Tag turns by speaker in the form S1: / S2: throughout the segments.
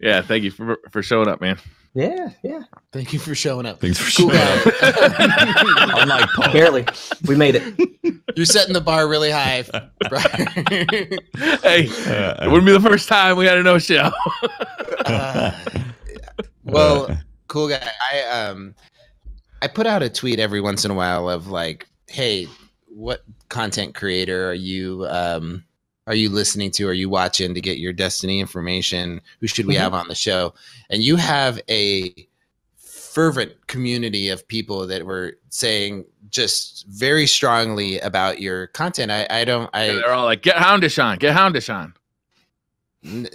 S1: Yeah, thank you for showing up, man.
S2: Yeah.
S3: Thank you for showing up.
S4: Thanks for showing up. Unlike Paul.
S2: Barely. We made it.
S3: You're setting the bar really high.
S1: Hey, it wouldn't be the first time we had a no-show.
S3: Well, cool guy. I put out a tweet every once in a while of like, hey, what content creator are you listening to? Are you watching to get your Destiny information? Who should we have on the show? And you have a fervent community of people that were saying just very strongly about your content.
S1: They're all like, get Houndish on, get Houndish on.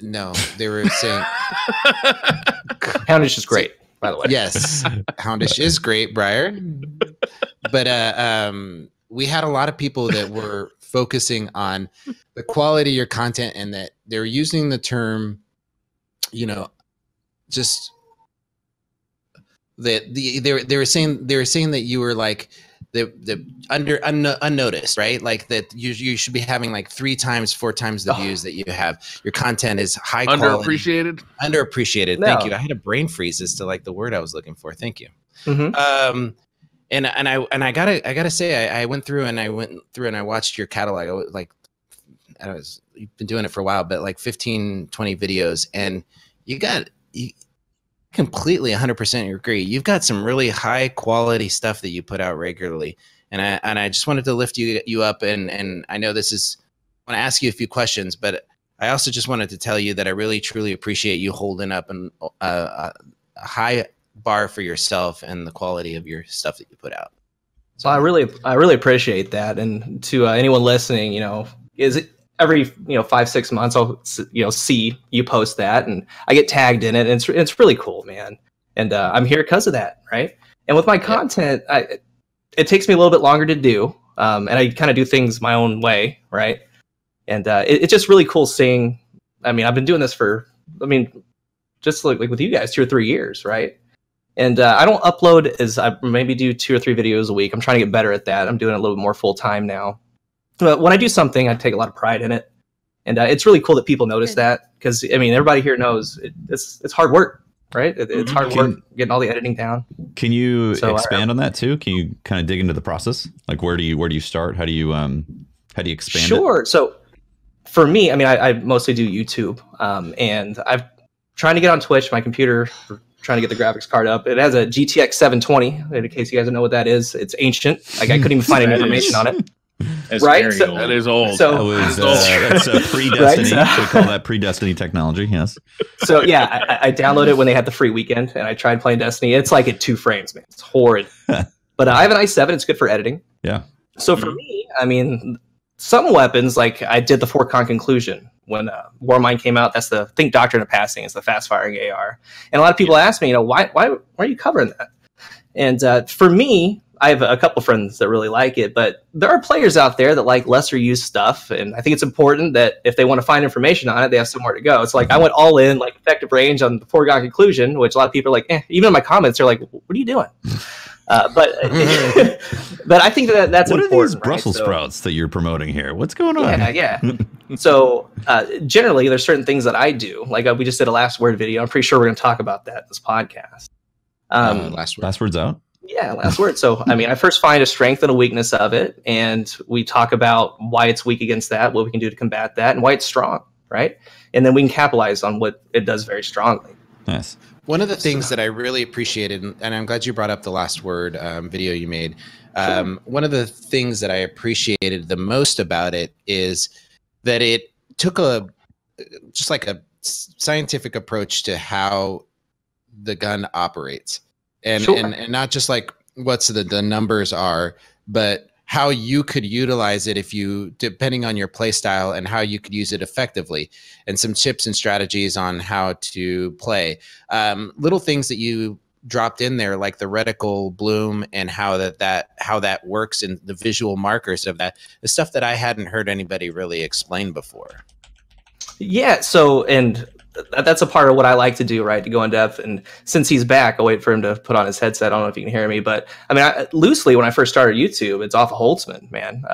S3: No, they were saying
S2: Houndish is great, by the way.
S3: Yes, Houndish is great, Briar. But we had a lot of people that were focusing on the quality of your content, and that they're using the term, just that they were saying that you were like the unnoticed, right? Like that you should be having like 3 times, 4 times the views that you have. Your content is high quality. Underappreciated.
S2: No.
S3: Thank you. I had a brain freeze as to like the word I was looking for. Thank you. And I gotta say, I went through and I watched your catalog. You've been doing it for a while, but like 15, 20 videos, and you completely 100% agree. You've got some really high quality stuff that you put out regularly. And I just wanted to lift you up. And I know I want to ask you a few questions, but I also just wanted to tell you that I really, truly appreciate you holding up a high bar for yourself and the quality of your stuff that you put out.
S2: So I really appreciate that. And to anyone listening, is it every 5-6 months I'll see you post that, and I get tagged in it, and it's really cool, man. And I'm here because of that, right? And with my content, it takes me a little bit longer to do, and I kind of do things my own way, right? And it's just really cool seeing. I mean, I've been doing this for, just like with you guys, 2 or 3 years, right? And I don't upload I maybe do 2 or 3 videos a week. I'm trying to get better at that. I'm doing it a little bit more full time now. But when I do something, I take a lot of pride in it. And it's really cool that people notice that, because, everybody here knows it's hard work, right? It's hard work getting all the editing down.
S4: Can you expand on that too? Can you kind of dig into the process? Like, where do you start? How do you expand it?
S2: Sure. So for me, I mostly do YouTube, and I'm trying to get on Twitch. My computer, trying to get the graphics card up. It has a GTX 720. In case you guys don't know what that is, it's ancient. Like, I couldn't even find any information on it.
S1: It's
S2: right?
S1: That is old.
S2: So
S4: that's a pre-Destiny. Right? We call that pre-Destiny technology. Yes.
S2: So yeah, I downloaded it when they had the free weekend, and I tried playing Destiny. It's like at 2 frames, man. It's horrid. But I have an i7. It's good for editing.
S4: Yeah.
S2: So for me, some weapons, like I did the 4-con conclusion when Warmind came out. That's the Think Doctrine of Passing. It's the fast-firing AR. And a lot of people ask me, why are you covering that? And for me, I have a couple friends that really like it, but there are players out there that like lesser used stuff, and I think it's important that if they want to find information on it, they have somewhere to go. It's like I went all in, like effective range on the foregone conclusion, which a lot of people are like, even in my comments, they're like, "What are you doing?" But I think that's
S4: what
S2: important.
S4: What are these Brussels sprouts that you're promoting here? What's going on?
S2: Yeah. So generally, there's certain things that I do. Like we just did a last word video. I'm pretty sure we're going to talk about that in this podcast.
S4: Last word's out.
S2: Yeah, last word. So, I first find a strength and a weakness of it, and we talk about why it's weak against that, what we can do to combat that, and why it's strong, right? And then we can capitalize on what it does very strongly.
S4: Nice.
S3: One of the things that I really appreciated, and I'm glad you brought up the last word video you made. Sure. One of the things that I appreciated the most about it is that it took just like a scientific approach to how the gun operates. And,
S2: sure.
S3: and not just like what's the numbers are, but how you could utilize it depending on your play style, and how you could use it effectively, and some tips and strategies on how to play. Little things that you dropped in there, like the reticle bloom and how that works, and the visual markers of that, the stuff that I hadn't heard anybody really explain before.
S2: Yeah. So, and that's a part of what I like to do, right? To go in depth. And since he's back, I'll wait for him to put on his headset. I don't know if you can hear me, but I mean, loosely, when I first started YouTube, it's off of Holtzman, man.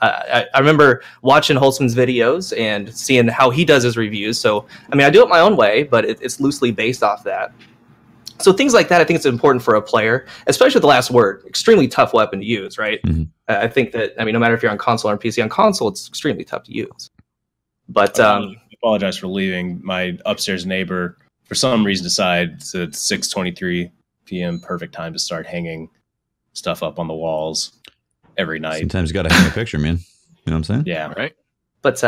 S2: I remember watching Holtzman's videos and seeing how he does his reviews. So, I mean, I do it my own way, but it's loosely based off that. So things like that, I think it's important for a player, especially with the last word. Extremely tough weapon to use, right? Mm-hmm. I think that, I mean, no matter if you're on console or PC, on console, it's extremely tough to use. But
S5: I apologize for leaving. My upstairs neighbor, for some reason, decided it's 6:23 p.m. perfect time to start hanging stuff up on the walls every night.
S4: Sometimes you got to hang a picture, man. You know what I'm saying?
S5: Yeah,
S1: right.
S2: But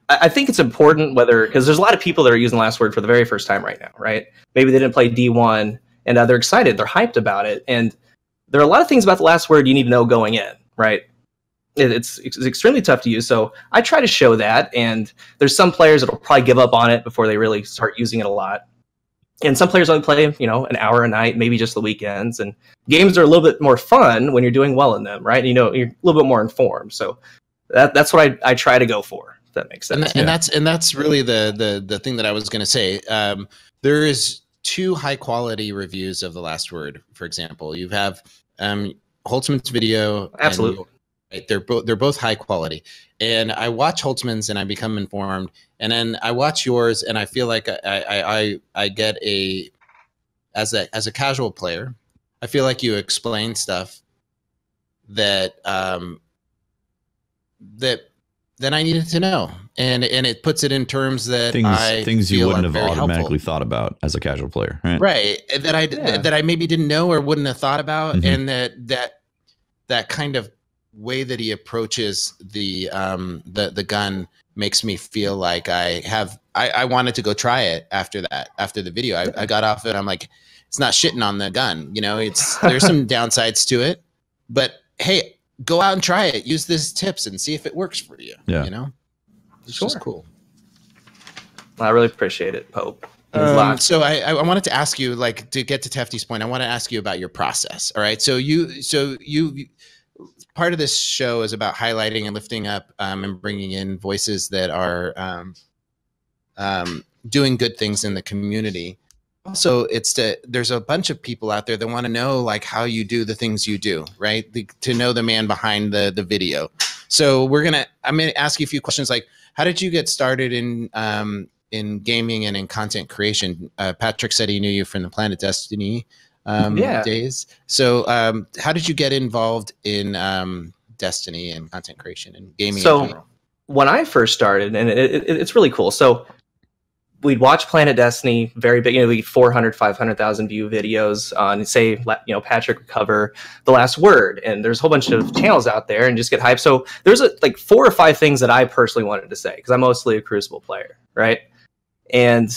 S2: I think it's important because there's a lot of people that are using the last word for the very first time right now, right? Maybe they didn't play D1 and they're excited, they're hyped about it, and there are a lot of things about the last word you need to know going in, right? It's extremely tough to use, so I try to show that, and there's some players that will probably give up on it before they really start using it a lot. And some players only play, an hour a night, maybe just the weekends, and games are a little bit more fun when you're doing well in them, right? You're a little bit more informed, so that's what I try to go for. If that makes sense.
S3: And that's really the thing that I was going to say. There is 2 high quality reviews of The Last Word. For example, you have Holtzman's video.
S2: Absolutely.
S3: Right, they're both high quality, and I watch Holtzman's and I become informed, and then I watch yours and I feel like I get as a casual player, I feel like you explain stuff that that I needed to know, and it puts it in terms that
S4: things you wouldn't have automatically thought about as a casual player, right?
S3: Right, that I maybe didn't know or wouldn't have thought about, and that kind of way that he approaches the gun makes me feel like I wanted to go try it after the video. I got off it. I'm like, it's not shitting on the gun, there's some downsides to it, but hey, go out and try it. Use these tips and see if it works for you.
S4: Yeah.
S3: It's just cool.
S2: I really appreciate it, Pope.
S3: So I wanted to ask you, like, to get to Tefty's point, I want to ask you about your process. All right. So you part of this show is about highlighting and lifting up and bringing in voices that are doing good things in the community. Also, there's a bunch of people out there that want to know, like, how you do the things you do, right? To know the man behind the video. So I'm gonna ask you a few questions, like, how did you get started in gaming and in content creation? Patrick said he knew you from the Planet Destiny days. So how did you get involved in Destiny and content creation and gaming in general?
S2: When I first started, and it's really cool. So we'd watch Planet Destiny, very big, we'd 400, 500,000 view videos on, say, Patrick would cover The Last Word, and there's a whole bunch of channels out there and just get hyped. So there's like 4 or 5 things that I personally wanted to say, because I'm mostly a Crucible player, right? And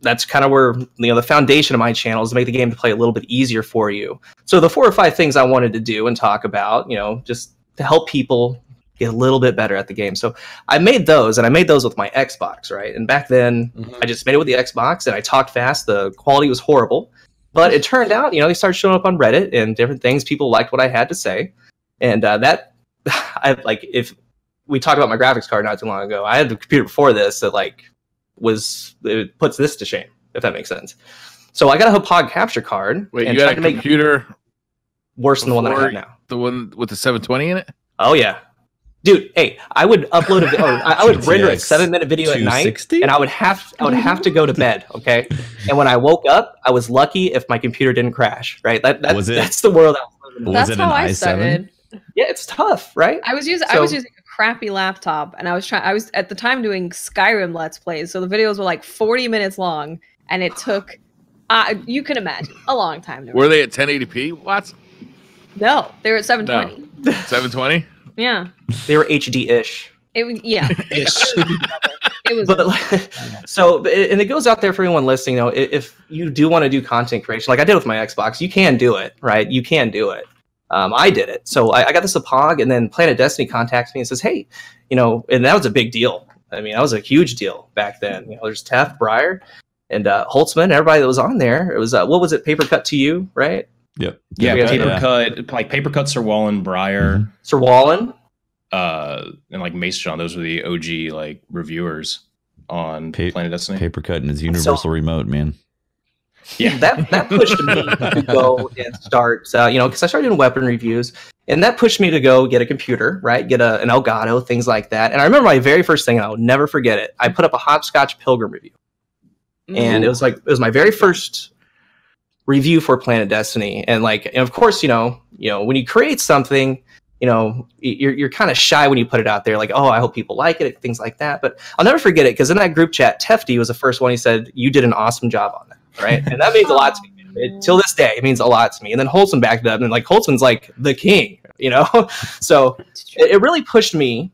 S2: that's kind of where, the foundation of my channel is to make the game to play a little bit easier for you. So the 4 or 5 things I wanted to do and talk about, just to help people get a little bit better at the game. So I made those, and I made those with my Xbox, right? And back then, I just made it with the Xbox, and I talked fast. The quality was horrible. But it turned out, they started showing up on Reddit and different things. People liked what I had to say. And if we talked about my graphics card not too long ago, I had the computer before this that, it puts this to shame, if that makes sense. So I got a pod capture card.
S1: Wait, you got a computer
S2: worse than the one that I have now?
S1: The one with the 720 in it?
S2: Oh, yeah. Dude, hey, I would upload I would render a 7-minute video at night, and I would have to go to bed, okay? And when I woke up, I was lucky if my computer didn't crash, right? That's the world I was living in.
S6: That's how I started.
S2: Yeah, it's tough, right?
S6: I was using a crappy laptop, and I was at the time doing Skyrim Let's Plays, so the videos were like 40 minutes long, and it took you can imagine a long time.
S1: Were they at 1080p? What?
S6: No, they were at 720.
S1: No. 720?
S6: Yeah.
S2: They were HD-ish.
S6: Yeah. It was.
S2: And it goes out there for anyone listening, though. If you do want to do content creation, like I did with my Xbox, you can do it, right? You can do it. I did it. So I got this a POG, and then Planet Destiny contacts me and says, hey, and that was a big deal. I mean, that was a huge deal back then. There's Tef, Breyer, and Holtzman, everybody that was on there. It was, what was it, Paper Cut to You, right?
S5: Yep. Yeah, Paper Cut, like Paper Cut, Sir Wallen, Breyer.
S2: Sir Wallen?
S5: And like Mason John, those were the OG like reviewers. on Planet Destiny.
S4: Paper cut and his universal remote, man.
S5: Yeah,
S2: that pushed me to go and start, because I started doing weapon reviews, and that pushed me to go get a computer, right? Get an Elgato, things like that. And I remember my very first thing, and I'll never forget it. I put up a Hopscotch Pilgrim review, and it was my very first review for Planet Destiny. And of course, when you create something, you're kind of shy when you put it out there, like, oh, I hope people like it, things like that. But I'll never forget it, because in that group chat, Tefty was the first one. He said, "You did an awesome job on that." Right, and that means a lot to me. Till this day, it means a lot to me. And then Holtzman backed it up, and Holtzman's like the king, So it really pushed me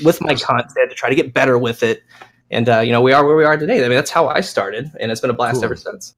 S2: with my content to try to get better with it. And we are where we are today. I mean, that's how I started, and it's been a blast ever since.